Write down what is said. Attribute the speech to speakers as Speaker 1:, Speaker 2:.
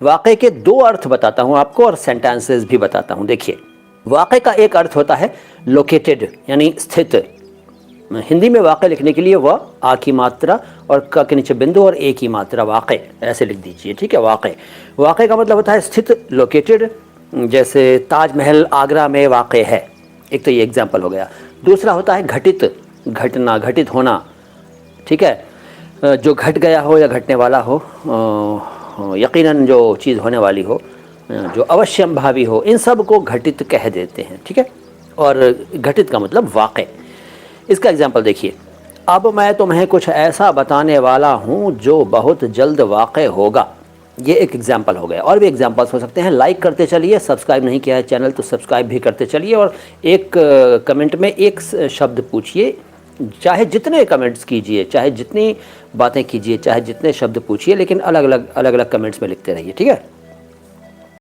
Speaker 1: वाक़े के दो अर्थ बताता हूँ आपको और सेंटेंसेस भी बताता हूँ। देखिए, वाक़े का एक अर्थ होता है लोकेटेड यानी स्थित। हिंदी में वाक़े लिखने के लिए व आ की मात्रा और क के नीचे बिंदु और ए की मात्रा, वाक़े ऐसे लिख दीजिए, ठीक है। वाक़े, वाक़े का मतलब होता है स्थित, लोकेटेड। जैसे ताजमहल आगरा में वाक़े है, एक तो ये एग्जाम्पल हो गया। दूसरा होता है घटित, घटना, घटित होना, ठीक है। जो घट गया हो या घटने वाला हो, यकीनन जो चीज़ होने वाली हो, जो अवश्यंभावी हो, इन सब को घटित कह देते हैं, ठीक है। और घटित का मतलब वाक़े। इसका एग्जाम्पल देखिए, अब मैं तुम्हें कुछ ऐसा बताने वाला हूँ जो बहुत जल्द वाक़े होगा। ये एक एग्जाम्पल हो गया, और भी एग्जाम्पल्स हो सकते हैं। लाइक करते चलिए, सब्सक्राइब नहीं किया है चैनल तो सब्सक्राइब भी करते चलिए, और एक कमेंट में एक शब्द पूछिए, चाहे जितने कमेंट्स कीजिए, चाहे जितनी बातें कीजिए, चाहे जितने शब्द पूछिए, लेकिन अलग अलग कमेंट्स में लिखते रहिए, ठीक है।